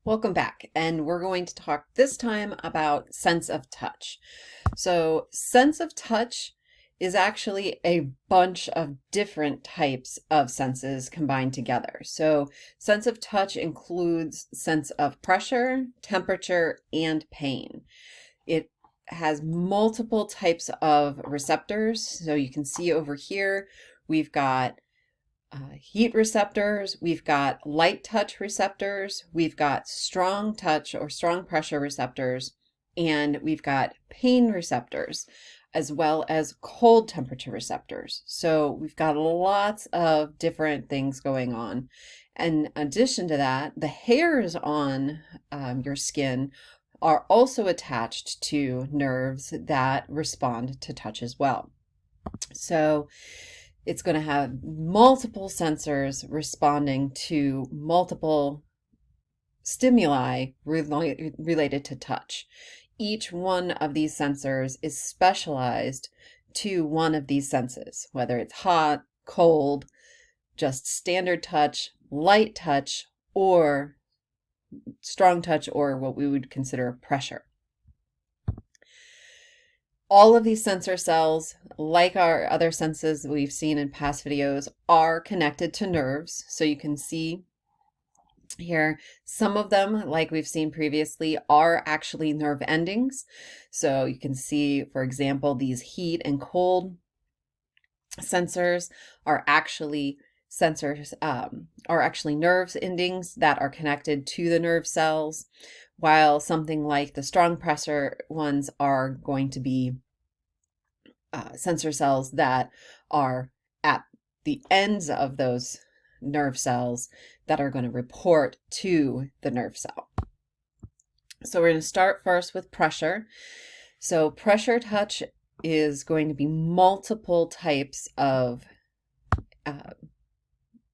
Welcome back, and we're going to talk this time about sense of touch. So, sense of touch is actually a bunch of different types of senses combined together. So, sense of touch includes sense of pressure, temperature, and pain. It has multiple types of receptors. So, you can see over here, we've got heat receptors, we've got light touch receptors, we've got strong touch or strong pressure receptors, and we've got pain receptors, as well as cold temperature receptors. So we've got lots of different things going on. In addition to that, the hairs on your skin are also attached to nerves that respond to touch as well. So it's going to have multiple sensors responding to multiple stimuli related to touch. Each one of these sensors is specialized to one of these senses, whether it's hot, cold, just standard touch, light touch, or strong touch, or what we would consider pressure. All of these sensor cells, like our other senses that we've seen in past videos, are connected to nerves. So you can see here, some of them, like we've seen previously, are actually nerve endings. So you can see, for example, these heat and cold sensors are actually nerves endings that are connected to the nerve cells, while something like the strong pressure ones are going to be sensor cells that are at the ends of those nerve cells that are going to report to the nerve cell. So we're going to start first with pressure. So pressure touch is going to be multiple types of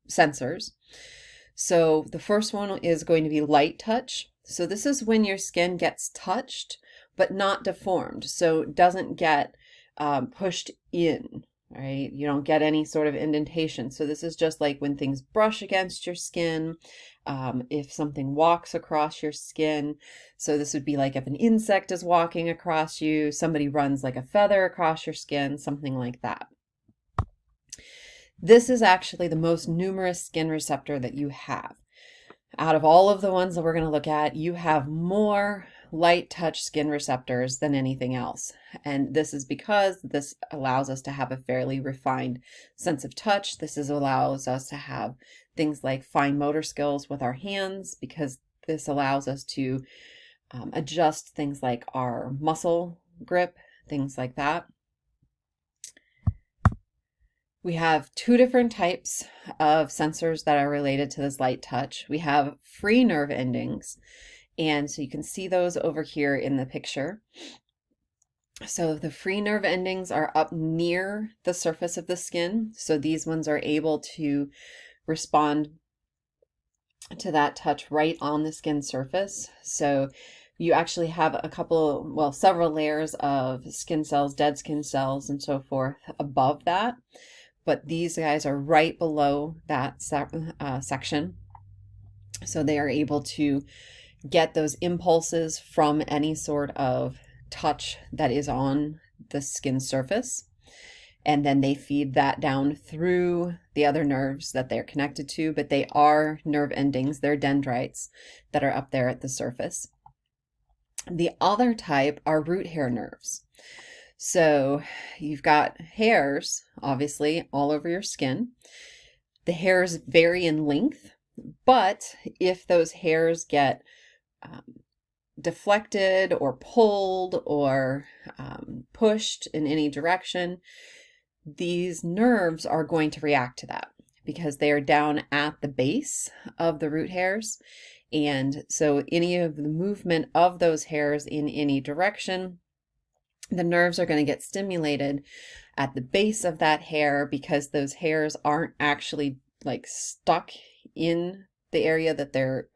sensors. So the first one is going to be light touch. So this is when your skin gets touched, but not deformed. So it doesn't get pushed in, right? You don't get any sort of indentation. So this is just like when things brush against your skin, if something walks across your skin. So this would be like if an insect is walking across you, somebody runs like a feather across your skin, something like that. This is actually the most numerous skin receptor that you have. Out of all of the ones that we're going to look at, you have more light touch skin receptors than anything else. And this is because this allows us to have a fairly refined sense of touch. Allows us to have things like fine motor skills with our hands, because this allows us to adjust things like our muscle grip, things like that. We have two different types of sensors that are related to this light touch. We have free nerve endings, and so you can see those over here in the picture. So the free nerve endings are up near the surface of the skin. So these ones are able to respond to that touch right on the skin surface. So you actually have several layers of skin cells, dead skin cells, and so forth above that. But these guys are right below that section. So they are able to get those impulses from any sort of touch that is on the skin surface. And then they feed that down through the other nerves that they're connected to, but they are nerve endings. They're dendrites that are up there at the surface. The other type are root hair nerves. So you've got hairs, obviously, all over your skin. The hairs vary in length, but if those hairs get deflected or pulled or pushed in any direction, these nerves are going to react to that because they are down at the base of the root hairs. And so any of the movement of those hairs in any direction, the nerves are going to get stimulated at the base of that hair, because those hairs aren't actually like stuck in the area that they're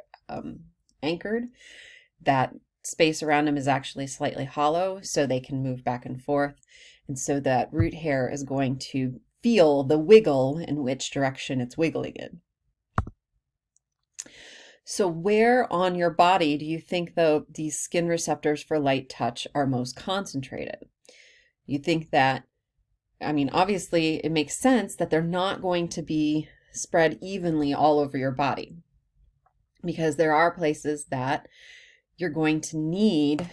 anchored. That space around them is actually slightly hollow, so they can move back and forth. And so that root hair is going to feel the wiggle in which direction it's wiggling in. So where on your body do you think, though, these skin receptors for light touch are most concentrated? You think that, I mean, obviously it makes sense that they're not going to be spread evenly all over your body, because there are places that you're going to need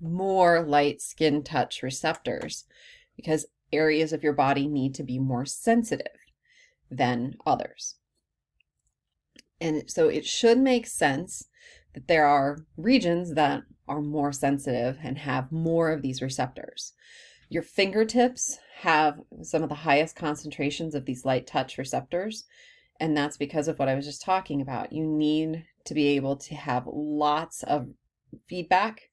more light skin touch receptors, because areas of your body need to be more sensitive than others. And so it should make sense that there are regions that are more sensitive and have more of these receptors. Your fingertips have some of the highest concentrations of these light touch receptors, and that's because of what I was just talking about. You need to be able to have lots of feedback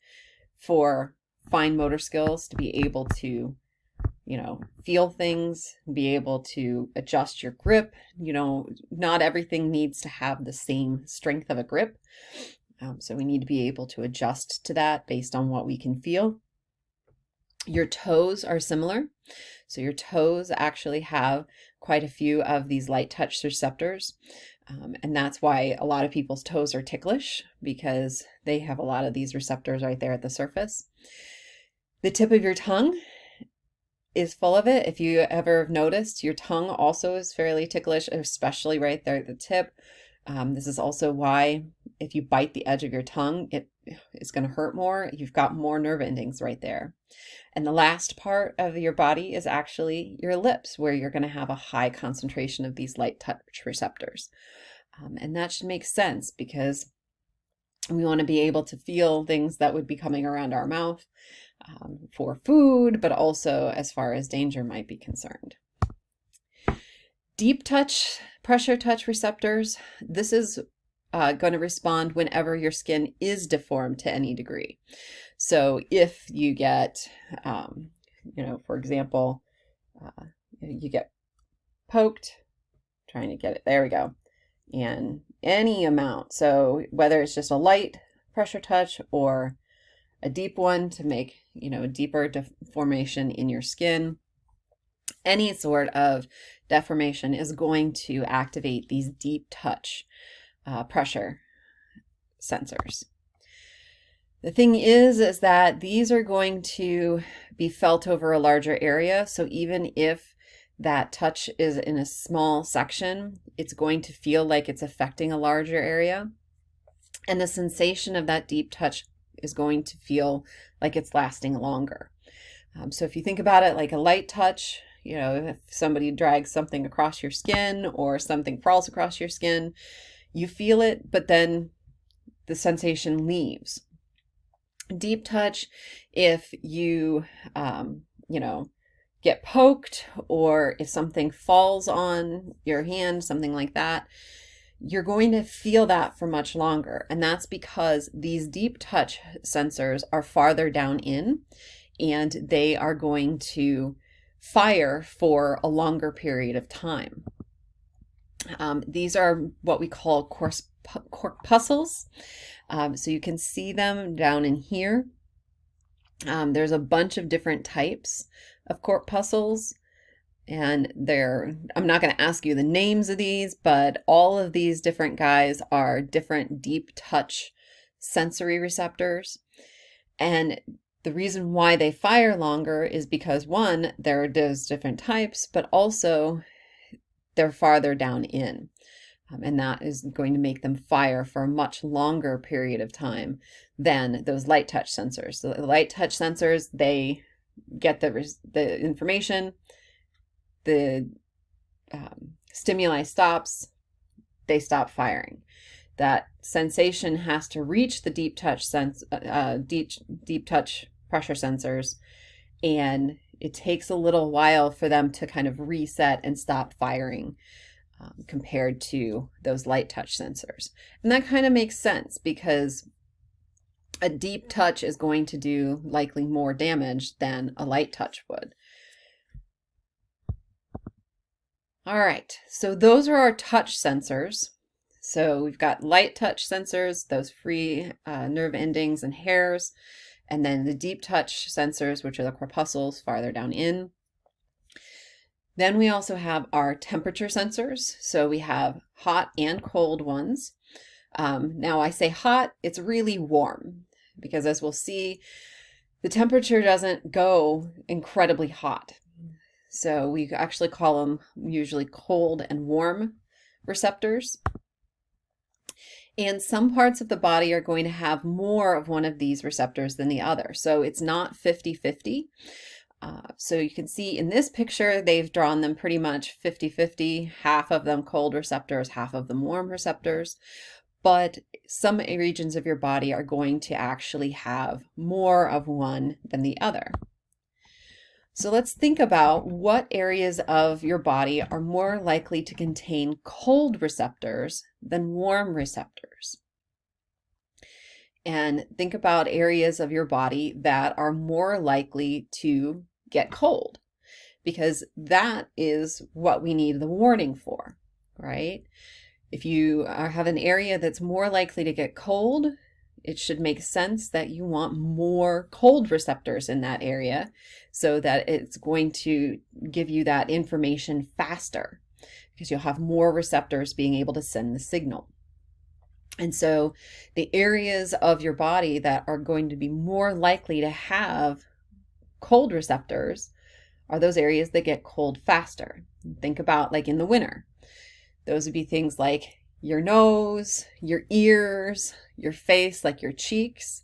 for fine motor skills, to be able to, feel things, be able to adjust your grip. Not everything needs to have the same strength of a grip. So we need to be able to adjust to that based on what we can feel. Your toes are similar. So your toes actually have quite a few of these light touch receptors. And that's why a lot of people's toes are ticklish, because they have a lot of these receptors right there at the surface. The tip of your tongue is full of it. If you ever have noticed, your tongue also is fairly ticklish, especially right there at the tip. This is also why if you bite the edge of your tongue, it is going to hurt more. You've got more nerve endings right there. And the last part of your body is actually your lips, where you're going to have a high concentration of these light touch receptors. And that should make sense, because we want to be able to feel things that would be coming around our mouth for food, but also as far as danger might be concerned. Deep touch, pressure touch receptors, this is going to respond whenever your skin is deformed to any degree. So if you get, for example, you get poked, trying to get it, there we go, and any amount, so whether it's just a light pressure touch or a deep one to make, a deeper deformation in your skin, any sort of deformation is going to activate these deep touch pressure sensors. The thing is that these are going to be felt over a larger area. So even if that touch is in a small section, it's going to feel like it's affecting a larger area. And the sensation of that deep touch is going to feel like it's lasting longer. So if you think about it like a light touch, if somebody drags something across your skin or something crawls across your skin, you feel it, but then the sensation leaves. Deep touch, if you, get poked, or if something falls on your hand, something like that, you're going to feel that for much longer. And that's because these deep touch sensors are farther down in, and they are going to fire for a longer period of time. These are what we call corpuscles. So you can see them down in here. There's a bunch of different types of corpuscles, and I'm not going to ask you the names of these, but all of these different guys are different deep touch sensory receptors. And the reason why they fire longer is because, one, there's different types, but also they're farther down in. And that is going to make them fire for a much longer period of time than those light touch sensors. So the light touch sensors, they get the information, the stimuli stops, they stop firing. That sensation has to reach the deep touch deep touch pressure sensors, and it takes a little while for them to kind of reset and stop firing. Compared to those light touch sensors. And that kind of makes sense, because a deep touch is going to do likely more damage than a light touch would. All right, so those are our touch sensors. So we've got light touch sensors, those free nerve endings and hairs, and then the deep touch sensors, which are the corpuscles farther down in. Then we also have our temperature sensors. So we have hot and cold ones. Now I say hot, it's really warm because as we'll see, the temperature doesn't go incredibly hot. So we actually call them usually cold and warm receptors. And some parts of the body are going to have more of one of these receptors than the other. So it's not 50-50. So you can see in this picture, they've drawn them pretty much 50-50, half of them cold receptors, half of them warm receptors. But some regions of your body are going to actually have more of one than the other. So let's think about what areas of your body are more likely to contain cold receptors than warm receptors. And think about areas of your body that are more likely to get cold, because that is what we need the warning for, right? If you have an area that's more likely to get cold, it should make sense that you want more cold receptors in that area so that it's going to give you that information faster because you'll have more receptors being able to send the signal. And so the areas of your body that are going to be more likely to have cold receptors are those areas that get cold faster. Think about like in the winter. Those would be things like your nose, your ears, your face, like your cheeks,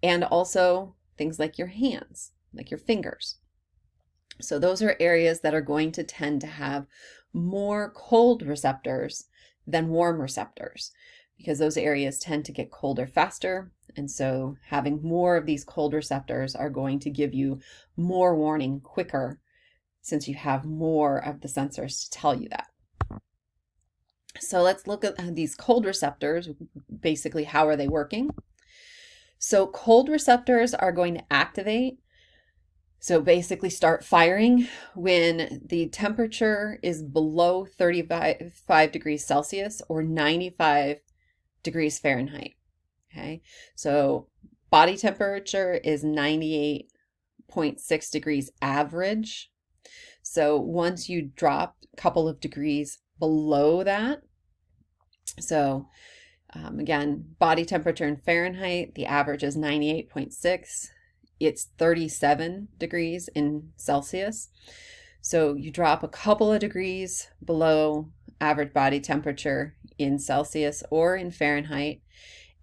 and also things like your hands, like your fingers. So those are areas that are going to tend to have more cold receptors than warm receptors because those areas tend to get colder faster. And so having more of these cold receptors are going to give you more warning quicker since you have more of the sensors to tell you that. So let's look at these cold receptors. Basically, how are they working? So cold receptors are going to activate. So basically start firing when the temperature is below 35 degrees Celsius or 95 degrees Fahrenheit. Okay. So body temperature is 98.6 degrees average. So once you drop a couple of degrees below that, so again, body temperature in Fahrenheit, the average is 98.6. It's 37 degrees in Celsius. So you drop a couple of degrees below average body temperature in Celsius or in Fahrenheit,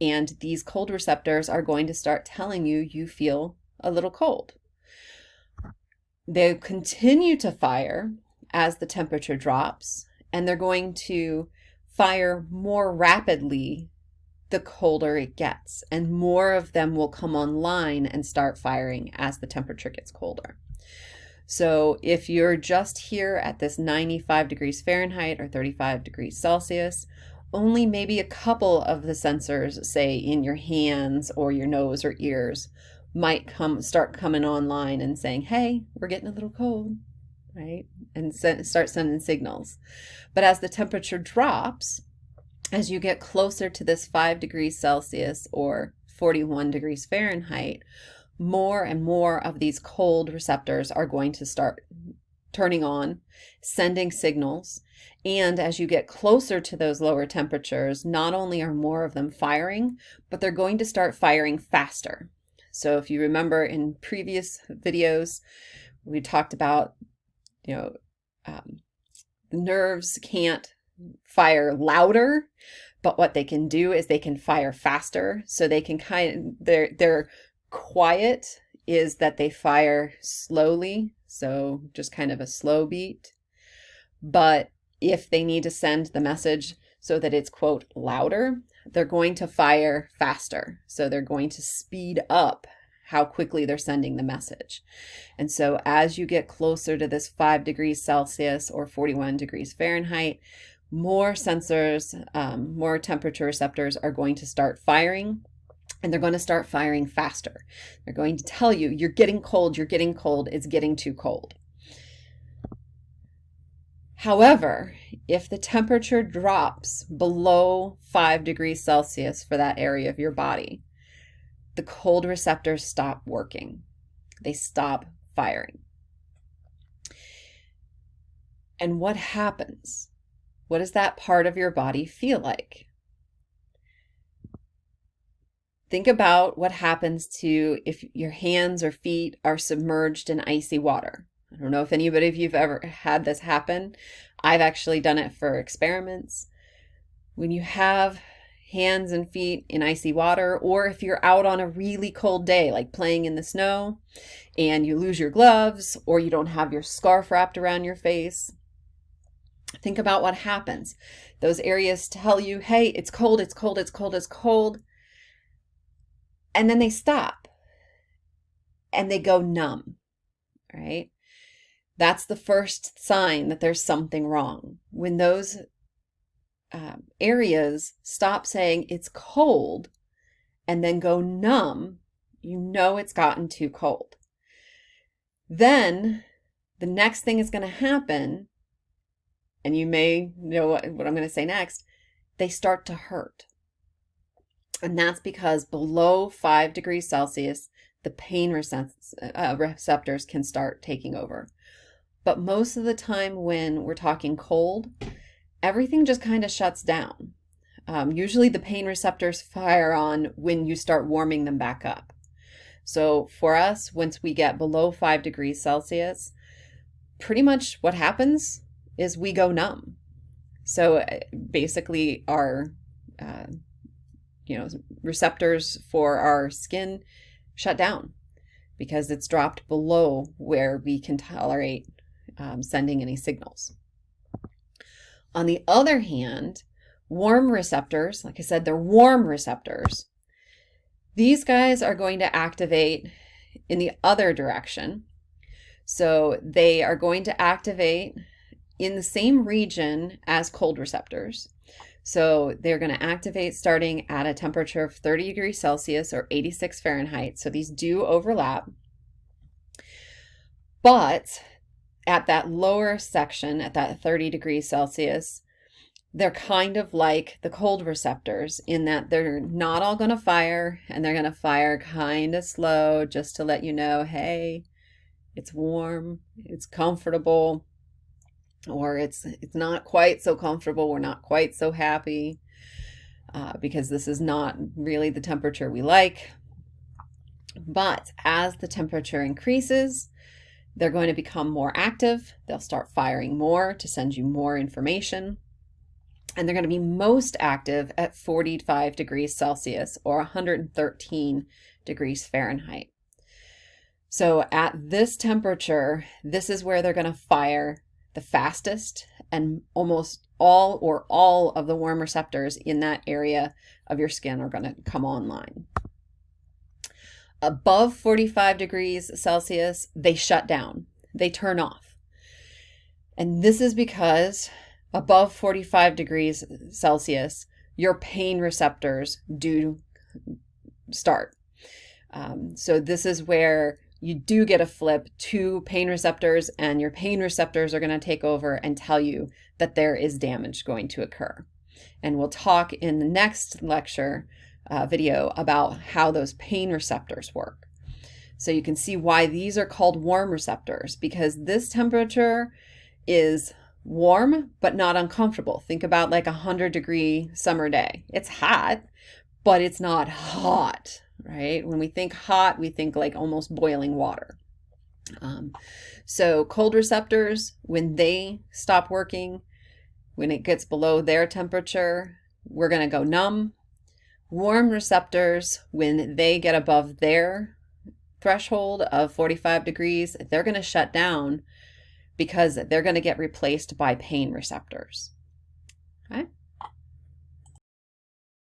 and these cold receptors are going to start telling you you feel a little cold. They continue to fire as the temperature drops, and they're going to fire more rapidly the colder it gets, and more of them will come online and start firing as the temperature gets colder. So if you're just here at this 95 degrees Fahrenheit or 35 degrees Celsius, only maybe a couple of the sensors, say in your hands or your nose or ears, might start coming online and saying, hey, we're getting a little cold, right? And start sending signals. But as the temperature drops, as you get closer to this 5 degrees Celsius or 41 degrees Fahrenheit, more and more of these cold receptors are going to start turning on, sending signals. And as you get closer to those lower temperatures, not only are more of them firing, but they're going to start firing faster. So if you remember in previous videos, we talked about, the nerves can't fire louder, but what they can do is they can fire faster. So they can their quiet is that they fire slowly, so just kind of a slow beat. But if they need to send the message so that it's, quote, louder, they're going to fire faster. So they're going to speed up how quickly they're sending the message. And so as you get closer to this 5 degrees Celsius or 41 degrees Fahrenheit, more sensors, more temperature receptors are going to start firing, and they're going to start firing faster. They're going to tell you, you're getting cold, it's getting too cold. However, if the temperature drops below 5 degrees Celsius for that area of your body, the cold receptors stop working. They stop firing. And what happens? What does that part of your body feel like? Think about what happens to if your hands or feet are submerged in icy water. I don't know if anybody of you've ever had this happen. I've actually done it for experiments. When you have hands and feet in icy water, or if you're out on a really cold day, like playing in the snow, and you lose your gloves, or you don't have your scarf wrapped around your face, think about what happens. Those areas tell you, hey, it's cold, it's cold, it's cold, it's cold. And then they stop and they go numb, right? That's the first sign that there's something wrong. When those areas stop saying it's cold and then go numb, you know it's gotten too cold. Then the next thing is going to happen, and you may know what I'm going to say next, they start to hurt. And that's because below 5 degrees Celsius, the pain receptors can start taking over. But most of the time when we're talking cold, everything just kind of shuts down. Usually the pain receptors fire on when you start warming them back up. So for us, once we get below 5 degrees Celsius, pretty much what happens is we go numb. So basically our receptors for our skin shut down because it's dropped below where we can tolerate sending any signals. On the other hand, warm receptors, like I said, they're warm receptors. These guys are going to activate in the other direction. So they are going to activate in the same region as cold receptors. So they're going to activate starting at a temperature of 30 degrees Celsius or 86 Fahrenheit. So these do overlap. But at that lower section, at that 30 degrees Celsius, they're kind of like the cold receptors in that they're not all going to fire, and they're going to fire kind of slow just to let you know, hey, it's warm, it's comfortable, or it's not quite so comfortable, we're not quite so happy because this is not really the temperature we like. But as the temperature increases, they're going to become more active. They'll start firing more to send you more information. And they're going to be most active at 45 degrees Celsius or 113 degrees Fahrenheit. So at this temperature, this is where they're going to fire the fastest, and almost all of the warm receptors in that area of your skin are going to come online. Above 45 degrees Celsius, they shut down, they turn off. And this is because above 45 degrees Celsius, your pain receptors do start. So this is where you do get a flip to pain receptors, and your pain receptors are going to take over and tell you that there is damage going to occur. And we'll talk in the next lecture video about how those pain receptors work. So you can see why these are called warm receptors, because this temperature is warm but not uncomfortable. Think about like 100-degree summer day. It's hot, but it's not hot, right? When we think hot, we think like almost boiling water. So cold receptors, when they stop working, when it gets below their temperature, we're going to go numb. Warm receptors, when they get above their threshold of 45 degrees, they're going to shut down because they're going to get replaced by pain receptors.